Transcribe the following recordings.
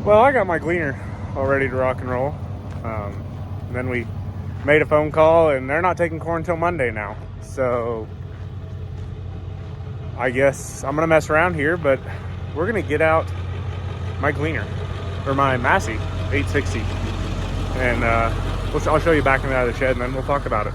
Well, I got my Gleaner all ready to rock and roll. Then we made a phone call, and they're not taking corn until Monday now. So I guess I'm gonna mess around here, but we're gonna get out my Gleaner, or my Massey 860, and I'll show you backing it out of the shed, and then we'll talk about it.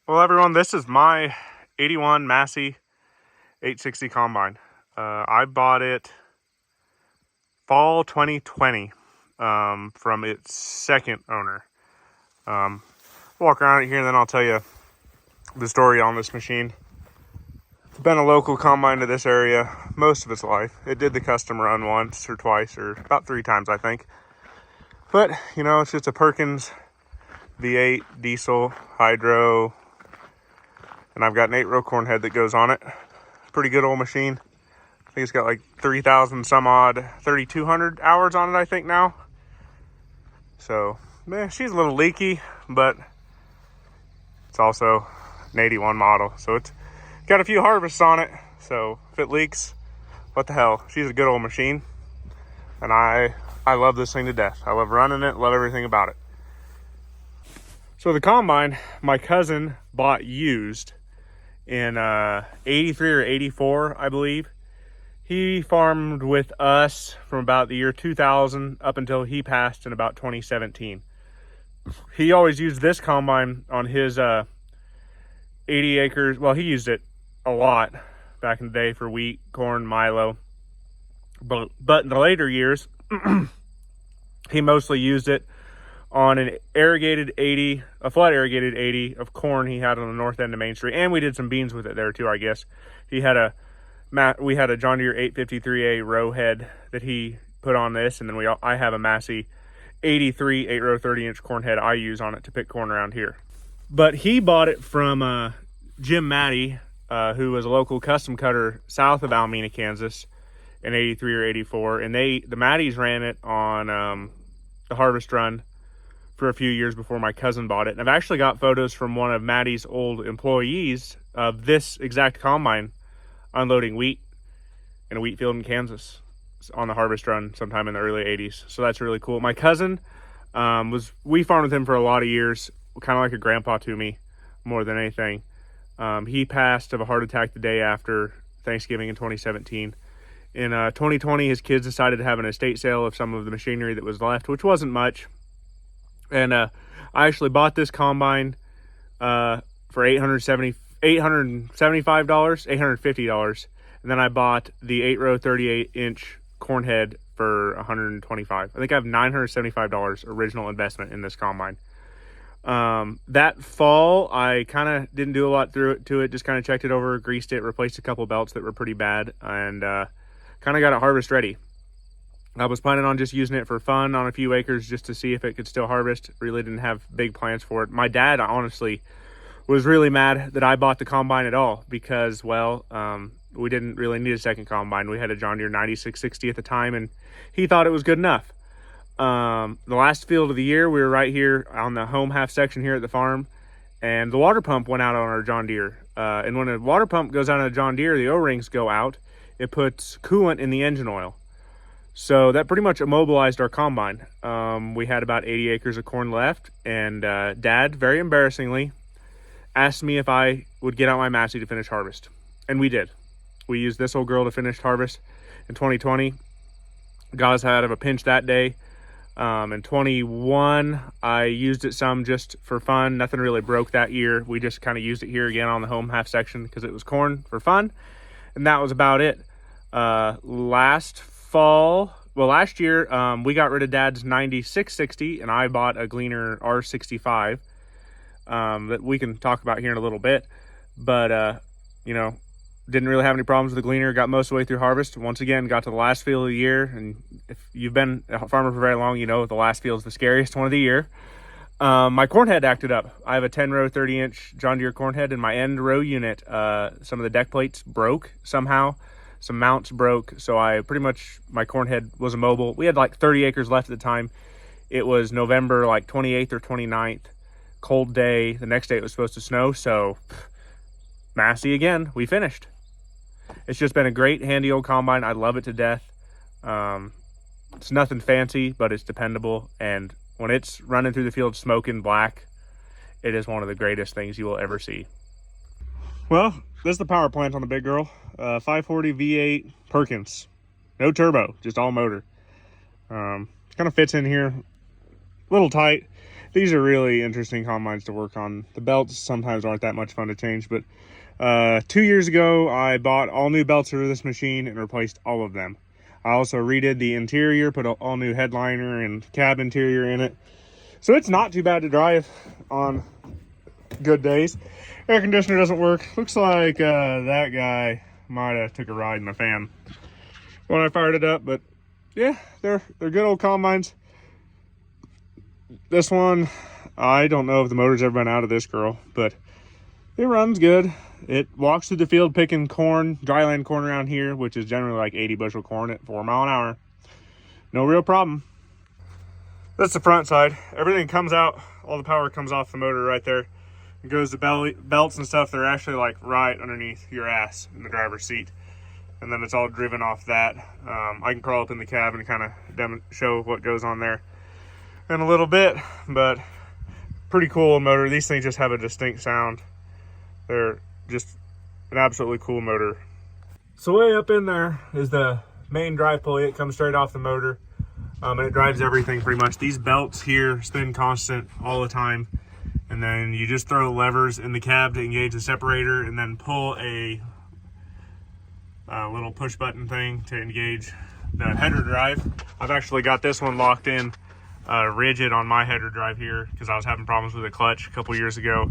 Well, everyone, this is my 81 Massey 860 combine. I bought it fall 2020 from its second owner. Walk around it here, and then I'll tell you the story on this machine. It's been a local combine to this area most of its life. It did the custom run once or twice, or about 3 times, I think. But, you know, it's just a Perkins V8 diesel hydro, and I've got an 8-row corn head that goes on it. Pretty good old machine. I think it's got like 3,000 some odd, 3,200 hours on it, I think now. So, man, she's a little leaky, but it's also an 81 model. So it's got a few harvests on it. So if it leaks, what the hell? She's a good old machine. And I love this thing to death. I love running it, love everything about it. So the combine, my cousin bought used in 83 or 84, I believe. He farmed with us from about the year 2000 up until he passed in about 2017. He always used this combine on his 80 acres. Well, he used it a lot back in the day for wheat, corn, milo. But in the later years, he mostly used it on an irrigated 80, a flood irrigated 80 of corn he had on the north end of Main Street. And we did some beans with it there too, I guess. We had a John Deere 853A row head that he put on this. And then I have a Massey 83 8-row 30-inch corn head I use on it to pick corn around here. But he bought it from Jim Maddie, who was a local custom cutter south of Alameda, Kansas in 83 or 84. And the Maddies ran it on the harvest run for a few years before my cousin bought it. And I've actually got photos from one of Maddie's old employees of this exact combine unloading wheat in a wheat field in Kansas on the harvest run sometime in the early 80s. So that's really cool. My cousin we farmed with him for a lot of years, kind of like a grandpa to me more than anything. He passed of a heart attack the day after Thanksgiving in 2017. In 2020, his kids decided to have an estate sale of some of the machinery that was left, which wasn't much. And I actually bought this combine for $850. And then I bought the 8-row 38-inch corn head for $125. I think I have $975 original investment in this combine. That fall, I kind of didn't do a lot to it, just kind of checked it over, greased it, replaced a couple belts that were pretty bad, and kind of got it harvest ready. I was planning on just using it for fun on a few acres just to see if it could still harvest. Really didn't have big plans for it. My dad, honestly, was really mad that I bought the combine at all because, well, we didn't really need a second combine. We had a John Deere 9660 at the time, and he thought it was good enough. The last field of the year, we were right here on the home half section here at the farm, and the water pump went out on our John Deere. And when a water pump goes out on a John Deere, the O-rings go out. It puts coolant in the engine oil. So that pretty much immobilized our combine. We had about 80 acres of corn left, and Dad, very embarrassingly, asked me if I would get out my Massey to finish harvest. And we did. We used this old girl to finish harvest in 2020. Got us out of a pinch that day. In 21, I used it some just for fun. Nothing really broke that year. We just kind of used it here again on the home half section because it was corn for fun. And that was about it. Last year, we got rid of Dad's 9660 and I bought a Gleaner R65 that we can talk about here in a little bit. But, didn't really have any problems with the Gleaner. Got most of the way through harvest. Once again, got to the last field of the year. And if you've been a farmer for very long, you know the last field is the scariest one of the year. My corn head acted up. I have a 10-row, 30-inch John Deere corn head. In my end row unit, some of the deck plates broke somehow. Some mounts broke. So my corn head was immobile. We had like 30 acres left at the time. It was November like 28th or 29th. Cold day. The next day it was supposed to snow. So Massey again, we finished. It's just been a great handy old combine. I love it to death. It's nothing fancy, but it's dependable. And when it's running through the field smoking black, it is one of the greatest things you will ever see. Well, this is the power plant on the big girl. 540 V8 Perkins. No turbo, just all motor. Kind of fits in here. A little tight. These are really interesting combines to work on. The belts sometimes aren't that much fun to change, but 2 years ago, I bought all new belts for this machine and replaced all of them. I also redid the interior, put an all new headliner and cab interior in it. So it's not too bad to drive on good days. Air conditioner doesn't work. Looks like that guy might have took a ride in the fan when I fired it up, but yeah, they're good old combines. This one, I don't know if the motor's ever been out of this girl, but it runs good. It walks through the field picking corn, dryland corn around here, which is generally like 80 bushel corn at 4 mile an hour. No real problem. That's the front side. Everything comes out, all the power comes off the motor right there. It goes to belts and stuff. They're actually like right underneath your ass in the driver's seat. And then it's all driven off that. I can crawl up in the cab and kind of show what goes on there in a little bit, but pretty cool motor. These things just have a distinct sound. They're just an absolutely cool motor. So way up in there is the main drive pulley. It comes straight off the motor, and it drives everything pretty much. These belts here spin constant all the time, and then you just throw levers in the cab to engage the separator and then pull a little push button thing to engage the header drive. I've actually got this one locked in rigid on my header drive here because I was having problems with the clutch a couple years ago.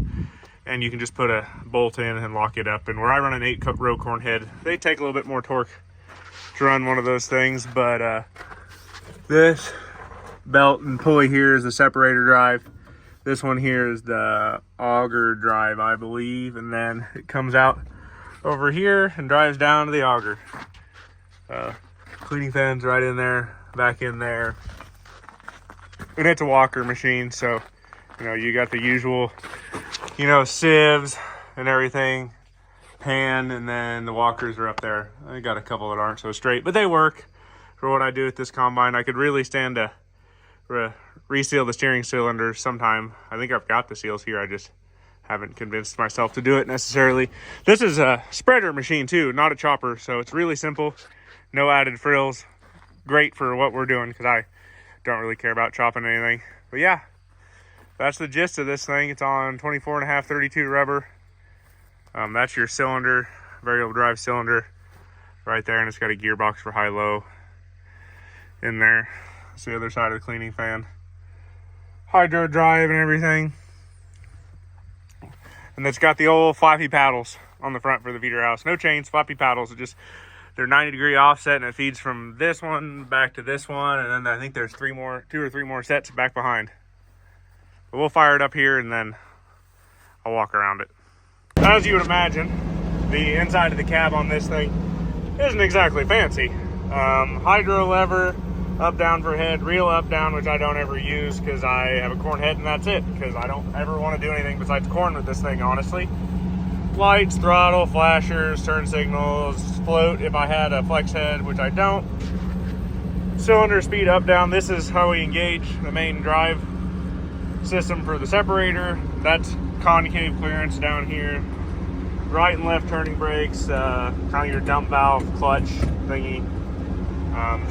And you can just put a bolt in and lock it up. And where I run an 8-row corn head, they take a little bit more torque to run one of those things. But this belt and pulley here is the separator drive. This one here is the auger drive, I believe. And then it comes out over here and drives down to the auger. Cleaning fan's right in there, back in there. And it's a walker machine, so you got the usual sieves and everything, pan, and then the walkers are up there. I got a couple that aren't so straight, but they work for what I do with this combine. I could really stand to reseal the steering cylinder sometime. I think I've got the seals here. I just haven't convinced myself to do it necessarily. This is a spreader machine too, not a chopper, so it's really simple. No added frills. Great for what we're doing because I don't really care about chopping anything. But yeah, that's the gist of this thing. It's on 24.5 32 rubber. That's your cylinder, variable drive cylinder right there, and it's got a gearbox for high-low in there. That's the other side of the cleaning fan. Hydro drive and everything. And it's got the old flappy paddles on the front for the feeder house. No chains, flappy paddles. They're 90-degree offset, and it feeds from this one back to this one, and then I think there's two or three more sets back behind. But we'll fire it up here, and then I'll walk around it. As you would imagine, the inside of the cab on this thing isn't exactly fancy. Hydro lever, up down for head, reel up down, which I don't ever use because I have a corn head and that's it, because I don't ever want to do anything besides corn with this thing, honestly. Lights, throttle, flashers, turn signals, float if I had a flex head, which I don't. Cylinder speed up, down. This is how we engage the main drive system for the separator. That's concave clearance down here. Right and left turning brakes, kind of your dump valve, clutch thingy.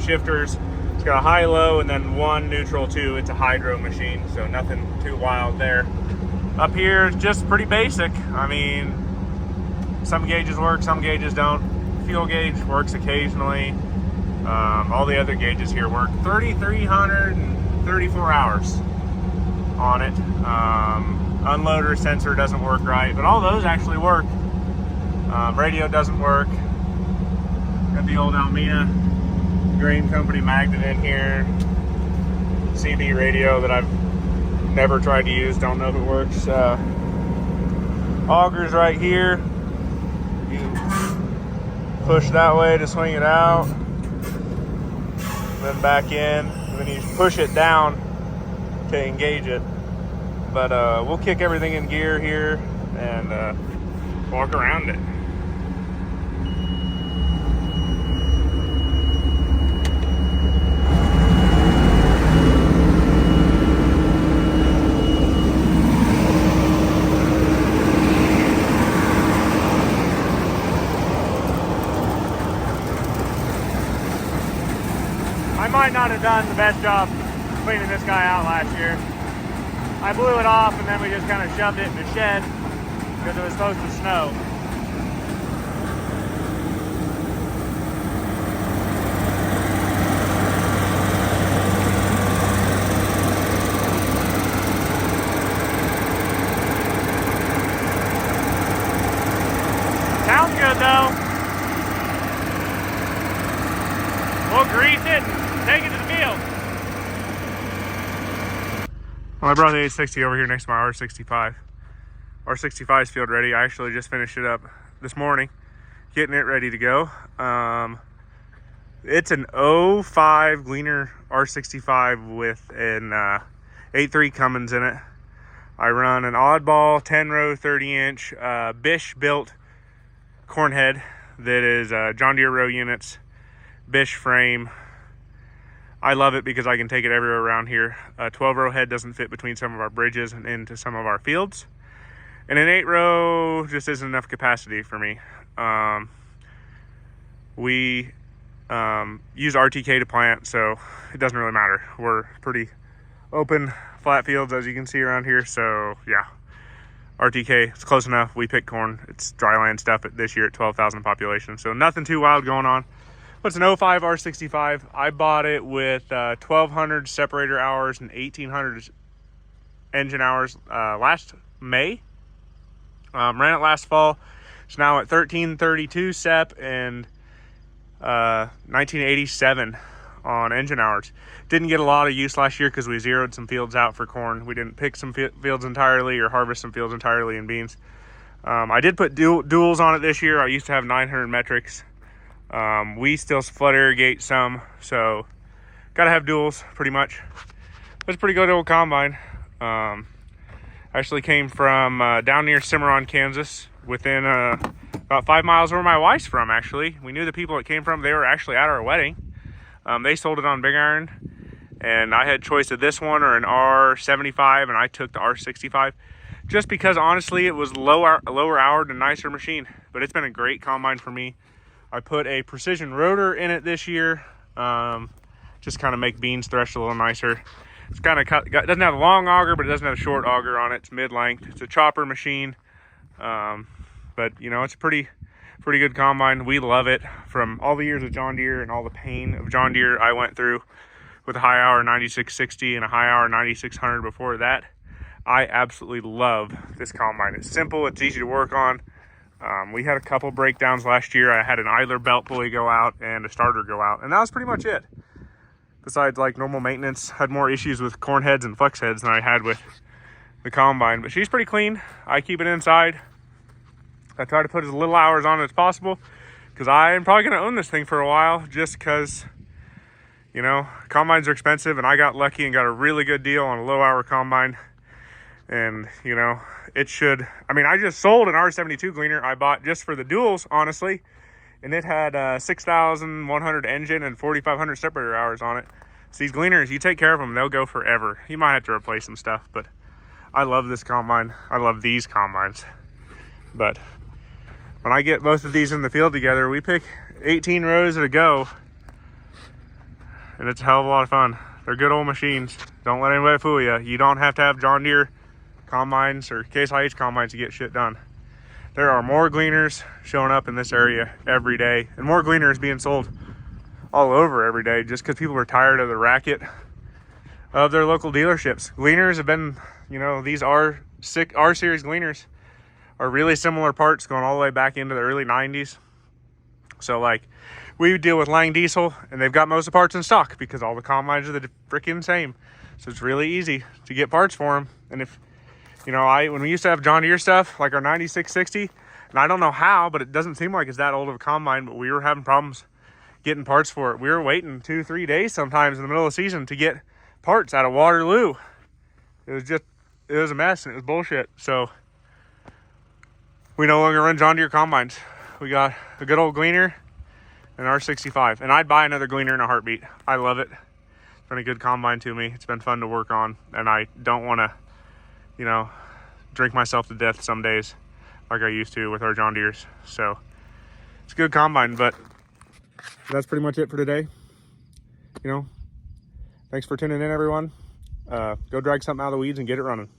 Shifters, it's got a high-low and then one neutral too. It's a hydro machine, so nothing too wild there. Up here, just pretty basic. I mean, some gauges work, some gauges don't. Fuel gauge works occasionally. All the other gauges here work. 3,334 hours on it. Unloader sensor doesn't work right, but all those actually work. Radio doesn't work. Got the old Almena Grain Company magnet in here. CB radio that I've never tried to use, don't know if it works. Augers right here. You push that way to swing it out, then back in, and then you push it down to engage it. But we'll kick everything in gear here and walk around it. I might not have done the best job cleaning this guy out last year. I blew it off and then we just kind of shoved it in the shed because it was supposed to snow. Sounds good though. We'll grease it and take it to the field. Well, I brought the 860 over here next to my R65. R65 is field ready. I actually just finished it up this morning, getting it ready to go. It's an 05 Gleaner R65 with an 8.3 Cummins in it. I run an oddball 10-row 30-inch Bish built corn head that is John Deere row units, Bish frame. I love it because I can take it everywhere around here. A 12-row head doesn't fit between some of our bridges and into some of our fields. And an 8-row just isn't enough capacity for me. We use RTK to plant, so it doesn't really matter. We're pretty open, flat fields, as you can see around here. So yeah, RTK, it's close enough. We pick corn. It's dryland stuff this year at 12,000 population. So nothing too wild going on. But it's an 05 R65. I bought it with 1,200 separator hours and 1,800 engine hours last May. Ran it last fall. It's now at 1,332 sep and 1987 on engine hours. Didn't get a lot of use last year because we zeroed some fields out for corn. We didn't pick some fields entirely or harvest some fields entirely in beans. I did put duals on it this year. I used to have 900 metrics. We still flood irrigate some, so gotta have duals pretty much. It's a pretty good old combine. Actually came from down near Cimarron, Kansas, within about 5 miles where my wife's from. Actually, we knew the people it came from. They were actually at our wedding. They sold it on Big Iron, and I had choice of this one or an R75, and I took the R65 just because honestly it was lower houred and nicer machine. But it's been a great combine for me. I put a precision rotor in it this year, just kind of make beans threshed a little nicer. It's kind of doesn't have a long auger, but it doesn't have a short auger on it. It's mid-length. It's a chopper machine, but you know, it's a pretty good combine. We love it. From all the years of John Deere and all the pain of John Deere I went through with a high hour 9660 and a high hour 9600 before that, I absolutely love this combine. It's simple, it's easy to work on. We had a couple breakdowns last year. I had an idler belt pulley go out and a starter go out, and that was pretty much it. Besides like normal maintenance, had more issues with corn heads and flex heads than I had with the combine, but she's pretty clean. I keep it inside. I try to put as little hours on it as possible because I am probably going to own this thing for a while, just because, you know, combines are expensive, and I got lucky and got a really good deal on a low hour combine. And, you know, it should, I mean, I just sold an R72 Gleaner I bought just for the duals, honestly, and it had 6,100 engine and 4,500 separator hours on it. So these Gleaners, you take care of them, they'll go forever. You might have to replace some stuff, but I love this combine. I love these combines. But when I get both of these in the field together, we pick 18 rows at a go, and it's a hell of a lot of fun. They're good old machines. Don't let anybody fool you. You don't have to have John Deere combines or Case IH combines to get shit done. There are more Gleaners showing up in this area every day, and more Gleaners being sold all over every day, just because people are tired of the racket of their local dealerships. Gleaners have been, you know, these R-Series Gleaners are really similar parts going all the way back into the early 90s. So like, we deal with Lang Diesel, and they've got most of the parts in stock because all the combines are the freaking same. So it's really easy to get parts for them. And if, you know, when we used to have John Deere stuff, like our 9660, and I don't know how, but it doesn't seem like it's that old of a combine, but we were having problems getting parts for it. We were waiting 2-3 days sometimes in the middle of the season to get parts out of Waterloo. It was a mess, and it was bullshit. So we no longer run John Deere combines. We got a good old Gleaner, an R65, and I'd buy another Gleaner in a heartbeat. I love it. It's been a good combine to me. It's been fun to work on, and I don't want to, you know, drink myself to death some days like I used to with our John Deeres. So it's a good combine, but that's pretty much it for today. You know, thanks for tuning in, everyone. Go drag something out of the weeds and get it running.